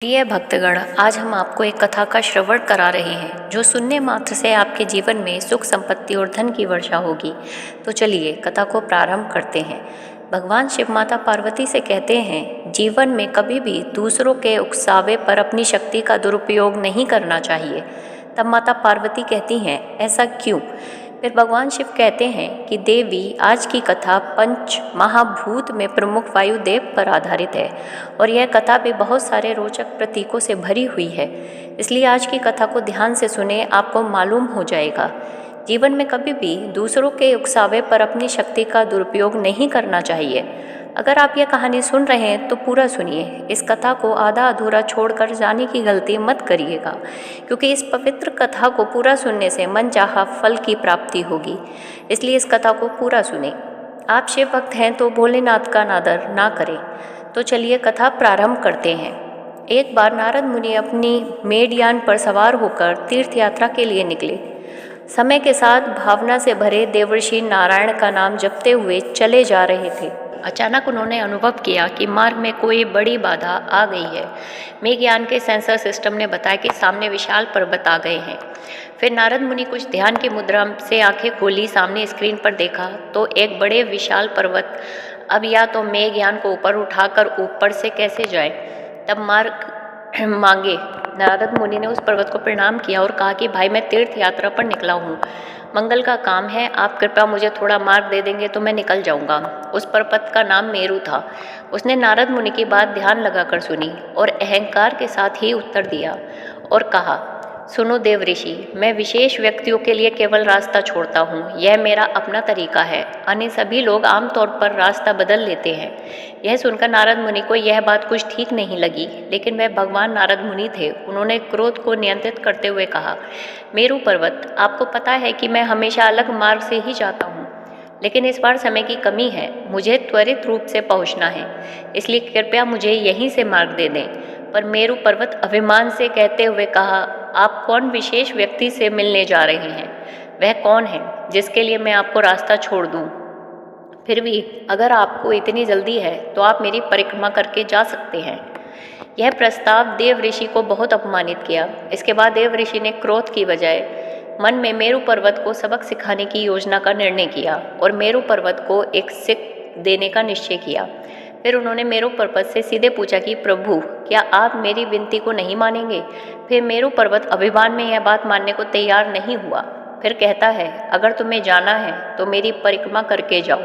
प्रिय भक्तगण, आज हम आपको एक कथा का श्रवण करा रहे हैं जो सुनने मात्र से आपके जीवन में सुख संपत्ति और धन की वर्षा होगी। तो चलिए कथा को प्रारंभ करते हैं। भगवान शिव माता पार्वती से कहते हैं, जीवन में कभी भी दूसरों के उकसावे पर अपनी शक्ति का दुरुपयोग नहीं करना चाहिए। तब माता पार्वती कहती हैं, ऐसा क्यों? फिर भगवान शिव कहते हैं कि देवी, आज की कथा पंच महाभूत में प्रमुख वायुदेव पर आधारित है और यह कथा भी बहुत सारे रोचक प्रतीकों से भरी हुई है। इसलिए आज की कथा को ध्यान से सुने, आपको मालूम हो जाएगा। जीवन में कभी भी दूसरों के उकसावे पर अपनी शक्ति का दुरुपयोग नहीं करना चाहिए। अगर आप यह कहानी सुन रहे हैं तो पूरा सुनिए। इस कथा को आधा अधूरा छोड़कर जाने की गलती मत करिएगा, क्योंकि इस पवित्र कथा को पूरा सुनने से मनचाहा फल की प्राप्ति होगी। इसलिए इस कथा को पूरा सुने। आप शिव भक्त हैं तो भोलेनाथ का अनादर ना करें। तो चलिए कथा प्रारंभ करते हैं। एक बार नारद मुनि अपनी मेढ़यान पर सवार होकर तीर्थ यात्रा के लिए निकले। समय के साथ भावना से भरे देवर्षि नारायण का नाम जपते हुए चले जा रहे थे। अचानक उन्होंने अनुभव किया कि मार्ग में कोई बड़ी बाधा आ गई है। मेघयान के सेंसर सिस्टम ने बताया कि सामने विशाल पर्वत आ गए हैं। फिर नारद मुनि कुछ ध्यान की मुद्रा से आंखें खोली, सामने स्क्रीन पर देखा तो एक बड़े विशाल पर्वत। अब या तो मेघयान को ऊपर उठाकर ऊपर से कैसे जाए, तब मार्ग मांगे। नारद मुनि ने उस पर्वत को प्रणाम किया और कहा कि भाई, मैं तीर्थ यात्रा पर निकला हूँ, मंगल का काम है, आप कृपया मुझे थोड़ा मार्ग दे देंगे तो मैं निकल जाऊंगा। उस पर्वत का नाम मेरु था। उसने नारद मुनि की बात ध्यान लगाकर सुनी और अहंकार के साथ ही उत्तर दिया और कहा, सुनो देव ऋषि, मैं विशेष व्यक्तियों के लिए केवल रास्ता छोड़ता हूँ। यह मेरा अपना तरीका है। अन्य सभी लोग आमतौर पर रास्ता बदल लेते हैं। यह सुनकर नारद मुनि को यह बात कुछ ठीक नहीं लगी, लेकिन वह भगवान नारद मुनि थे। उन्होंने क्रोध को नियंत्रित करते हुए कहा, मेरु पर्वत, आपको पता है कि मैं हमेशा अलग मार्ग से ही जाता हूँ, लेकिन इस बार समय की कमी है। मुझे त्वरित रूप से पहुँचना है, इसलिए कृपया मुझे यहीं से मार्ग दे दें। पर मेरु पर्वत अभिमान से कहते हुए कहा, आप कौन विशेष व्यक्ति से मिलने जा रहे हैं? वह कौन है जिसके लिए मैं आपको रास्ता छोड़ दूं? फिर भी अगर आपको इतनी जल्दी है तो आप मेरी परिक्रमा करके जा सकते हैं। यह प्रस्ताव देव ऋषि को बहुत अपमानित किया। इसके बाद देव ऋषि ने क्रोध की बजाय मन में मेरु पर्वत को सबक सिखाने की योजना का निर्णय किया और मेरु पर्वत को एक सिक देने का निश्चय किया। फिर उन्होंने मेरु पर्वत से सीधे पूछा कि प्रभु, क्या आप मेरी विनती को नहीं मानेंगे? फिर मेरु पर्वत अभिमान में यह बात मानने को तैयार नहीं हुआ। फिर कहता है, अगर तुम्हें जाना है तो मेरी परिक्रमा करके जाओ,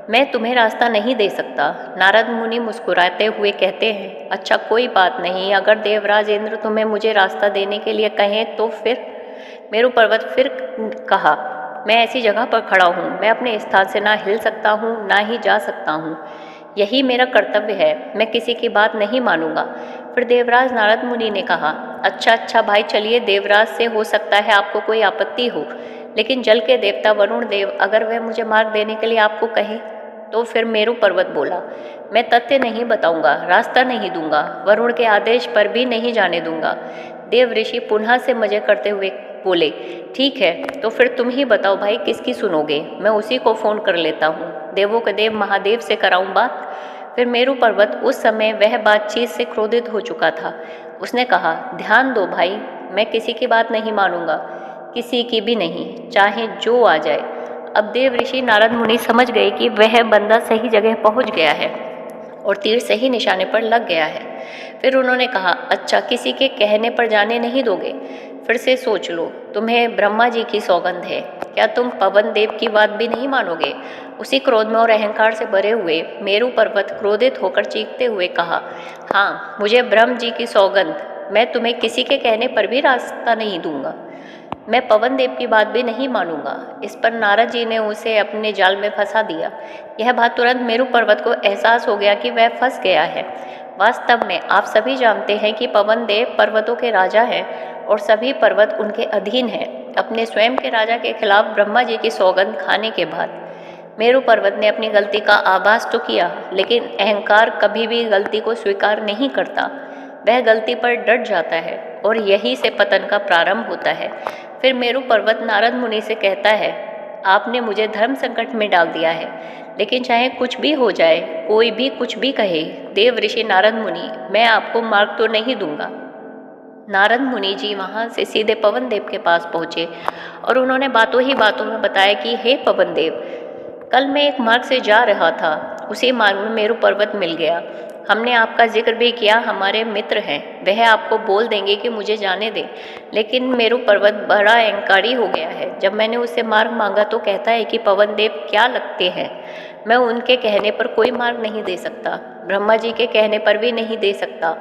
मैं तुम्हें रास्ता नहीं दे सकता। नारद मुनि मुस्कुराते हुए कहते हैं, अच्छा कोई बात नहीं, अगर देवराज इंद्र तुम्हें मुझे रास्ता देने के लिए कहें तो फिर? मेरु पर्वत फिर कहा, मैं ऐसी जगह पर खड़ा हूँ, मैं अपने स्थान से ना हिल सकता हूँ ना ही जा सकता हूँ। यही मेरा कर्तव्य है, मैं किसी की बात नहीं मानूंगा। फिर देवराज नारद मुनि ने कहा, अच्छा भाई, चलिए, देवराज से हो सकता है आपको कोई आपत्ति हो, लेकिन जल के देवता वरुण देव अगर वह मुझे मार्ग देने के लिए आपको कहे तो? फिर मेरु पर्वत बोला, मैं तथ्य नहीं बताऊंगा, रास्ता नहीं दूंगा, वरुण के आदेश पर भी नहीं जाने दूंगा। देव ऋषि पुनः से मजे करते हुए बोले, ठीक है, तो फिर तुम ही बताओ भाई, किसकी सुनोगे? मैं उसी को फोन कर लेता हूँ, देवों के देव महादेव से कराऊं बात। फिर मेरु पर्वत उस समय वह बातचीत से क्रोधित हो चुका था। उसने कहा, ध्यान दो भाई, मैं किसी की बात नहीं मानूंगा, किसी की भी नहीं, चाहे जो आ जाए। अब देव ऋषि नारद मुनि समझ गए कि वह बंदा सही जगह पहुंच गया है और तीर सही निशाने पर लग गया है। फिर उन्होंने कहा, अच्छा, किसी के कहने पर जाने नहीं दोगे? फिर से सोच लो, तुम्हें ब्रह्मा जी की सौगंध है, क्या तुम पवन देव की बात भी नहीं मानोगे? उसी क्रोध में और अहंकार से भरे हुए मेरु पर्वत क्रोधित होकर चीखते हुए कहा, हाँ, मुझे ब्रह्म जी की सौगंध, मैं तुम्हें किसी के कहने पर भी रास्ता नहीं दूंगा, मैं पवन देव की बात भी नहीं मानूंगा। इस पर नारद जी ने उसे अपने जाल में फंसा दिया। यह बात तुरंत मेरु पर्वत को एहसास हो गया कि वह फंस गया है। वास्तव में आप सभी जानते हैं कि पवन देव पर्वतों के राजा हैं और सभी पर्वत उनके अधीन हैं। अपने स्वयं के राजा के खिलाफ ब्रह्मा जी की सौगंध खाने के बाद मेरु पर्वत ने अपनी गलती का आभास तो किया, लेकिन अहंकार कभी भी गलती को स्वीकार नहीं करता। वह गलती पर डट जाता है और यहीं से पतन का प्रारंभ होता है। फिर मेरु पर्वत नारद मुनि से कहता है, आपने मुझे धर्म संकट में डाल दिया है। लेकिन चाहे कुछ भी हो जाए, कोई भी कुछ भी कहे, देव ऋषि नारद मुनि, मैं आपको मार्ग तो नहीं दूंगा। नारद मुनि जी वहाँ से सीधे पवन देव के पास पहुँचे और उन्होंने बातों ही बातों में बताया कि हे पवन देव, कल मैं एक मार्ग से जा रहा था, उसी मार्ग में मेरू पर्वत मिल गया। हमने आपका जिक्र भी किया, हमारे मित्र हैं, वह आपको बोल देंगे कि मुझे जाने दें, लेकिन मेरू पर्वत बड़ा अहंकारी हो गया है। जब मैंने उससे मार्ग मांगा तो कहता है कि पवन देव क्या लगते हैं, मैं उनके कहने पर कोई मार्ग नहीं दे सकता, ब्रह्मा जी के कहने पर भी नहीं दे सकता।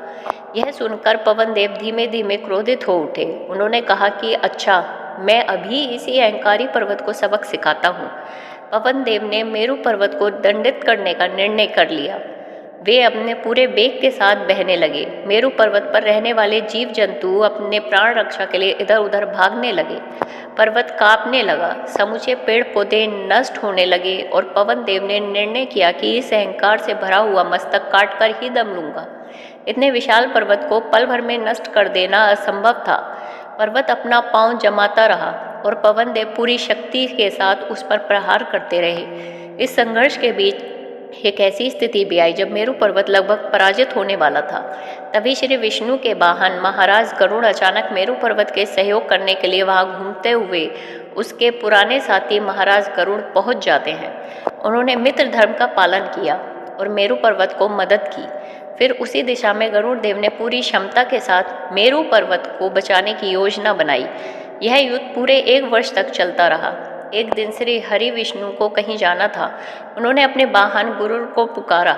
यह सुनकर पवन देव धीमे धीमे क्रोधित हो उठे। उन्होंने कहा कि अच्छा, मैं अभी इसी अहंकारी पर्वत को सबक सिखाता हूँ। पवन देव ने मेरू पर्वत को दंडित करने का निर्णय कर लिया। वे अपने पूरे वेग के साथ बहने लगे। मेरू पर्वत पर रहने वाले जीव जंतु अपने प्राण रक्षा के लिए इधर उधर भागने लगे। पर्वत कांपने लगा, समूचे पेड़ पौधे नष्ट होने लगे और पवन देव ने निर्णय किया कि इस अहंकार से भरा हुआ मस्तक काट कर ही दम लूंगा। इतने विशाल पर्वत को पल भर में नष्ट कर देना असंभव था। पर्वत अपना पांव जमाता रहा और पवन देव पूरी शक्ति के साथ उस पर प्रहार करते रहे। इस संघर्ष के बीच एक ऐसी स्थिति भी आई जब मेरू पर्वत लगभग पराजित होने वाला था। तभी श्री विष्णु के वाहन महाराज गरुड़ अचानक मेरू पर्वत के सहयोग करने के लिए वहां घूमते हुए उसके पुराने साथी महाराज गरुड़ पहुंच जाते हैं। उन्होंने मित्र धर्म का पालन किया और मेरू पर्वत को मदद की। फिर उसी दिशा में गरुड़ देव ने पूरी क्षमता के साथ मेरू पर्वत को बचाने की योजना बनाई। यह युद्ध पूरे 1 वर्ष तक चलता रहा। एक दिन श्री हरि विष्णु को कहीं जाना था। उन्होंने अपने वाहन गरुड़ को पुकारा।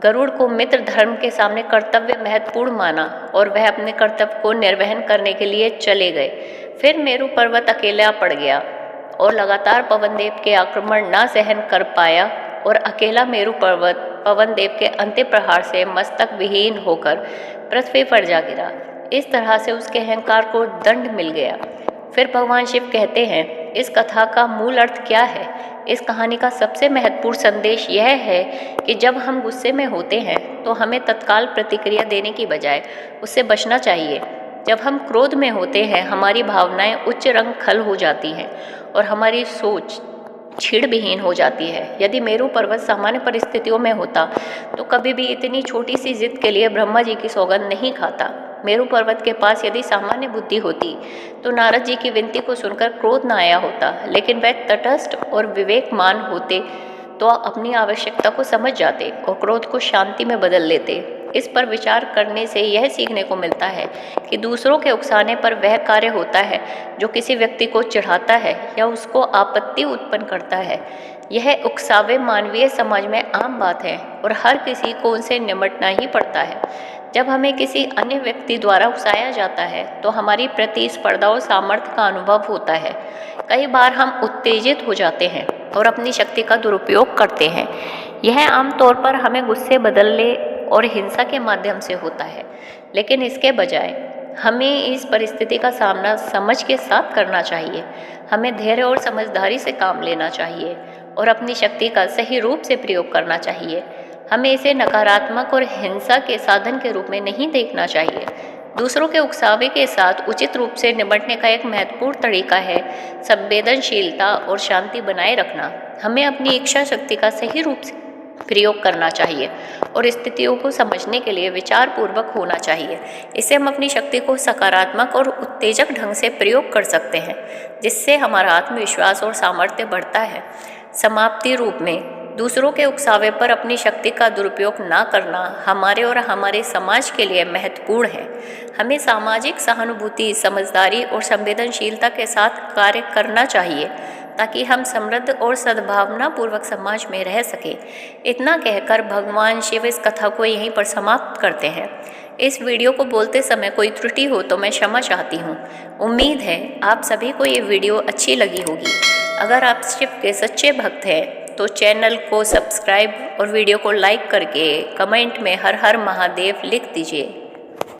गरुड़ को मित्र धर्म के सामने कर्तव्य महत्वपूर्ण माना और वह अपने कर्तव्य को निर्वहन करने के लिए चले गए। फिर मेरू पर्वत अकेला पड़ गया और लगातार पवन देव के आक्रमण न सहन कर पाया और अकेला मेरू पर्वत पवन देव के अंतिम प्रहार से मस्तक विहीन होकर पृथ्वी पर जा गिरा। इस तरह से उसके अहंकार को दंड मिल गया। फिर भगवान शिव कहते हैं, इस कथा का मूल अर्थ क्या है? इस कहानी का सबसे महत्वपूर्ण संदेश यह है कि जब हम गुस्से में होते हैं तो हमें तत्काल प्रतिक्रिया देने की बजाय उससे बचना चाहिए। जब हम क्रोध में होते हैं, हमारी भावनाएं उच्च रंग खल हो जाती हैं और हमारी सोच छीड़ विहीन हो जाती है। यदि मेरू पर्वत सामान्य परिस्थितियों में होता तो कभी भी इतनी छोटी सी जिद के लिए ब्रह्मा जी की सौगंध नहीं खाता। मेरू पर्वत के पास यदि सामान्य बुद्धि होती तो नारद जी की विनती को सुनकर क्रोध न आया होता, लेकिन वह तटस्थ और विवेकमान होते तो अपनी आवश्यकता को समझ जाते और क्रोध को शांति में बदल लेते। इस पर विचार करने से यह सीखने को मिलता है कि दूसरों के उकसाने पर वह कार्य होता है जो किसी व्यक्ति को चिढ़ाता है या उसको आपत्ति उत्पन्न करता है। यह उकसावे मानवीय समाज में आम बात है और हर किसी को उनसे निपटना ही पड़ता है। जब हमें किसी अन्य व्यक्ति द्वारा उकसाया जाता है तो हमारी प्रतिस्पर्धा और सामर्थ्य का अनुभव होता है। कई बार हम उत्तेजित हो जाते हैं और अपनी शक्ति का दुरुपयोग करते हैं। यह आमतौर पर हमें गुस्से बदलने और हिंसा के माध्यम से होता है, लेकिन इसके बजाय हमें इस परिस्थिति का सामना समझ के साथ करना चाहिए। हमें धैर्य और समझदारी से काम लेना चाहिए और अपनी शक्ति का सही रूप से प्रयोग करना चाहिए। हमें इसे नकारात्मक और हिंसा के साधन के रूप में नहीं देखना चाहिए। दूसरों के उकसावे के साथ उचित रूप से निपटने का एक महत्वपूर्ण तरीका है संवेदनशीलता और शांति बनाए रखना। हमें अपनी इच्छा शक्ति का सही रूप से प्रयोग करना चाहिए और स्थितियों को समझने के लिए विचार पूर्वक होना चाहिए। इससे हम अपनी शक्ति को सकारात्मक और उत्तेजक ढंग से प्रयोग कर सकते हैं, जिससे हमारा आत्मविश्वास और सामर्थ्य बढ़ता है। समाप्ति रूप में, दूसरों के उकसावे पर अपनी शक्ति का दुरुपयोग न करना हमारे और हमारे समाज के लिए महत्वपूर्ण है। हमें सामाजिक सहानुभूति, समझदारी और संवेदनशीलता के साथ कार्य करना चाहिए ताकि हम समृद्ध और सद्भावनापूर्वक समाज में रह सके। इतना कहकर भगवान शिव इस कथा को यहीं पर समाप्त करते हैं। इस वीडियो को बोलते समय कोई त्रुटि हो तो मैं क्षमा चाहती हूँ। उम्मीद है आप सभी को ये वीडियो अच्छी लगी होगी। अगर आप शिव के सच्चे भक्त हैं तो चैनल को सब्सक्राइब और वीडियो को लाइक करके कमेंट में हर हर महादेव लिख दीजिए।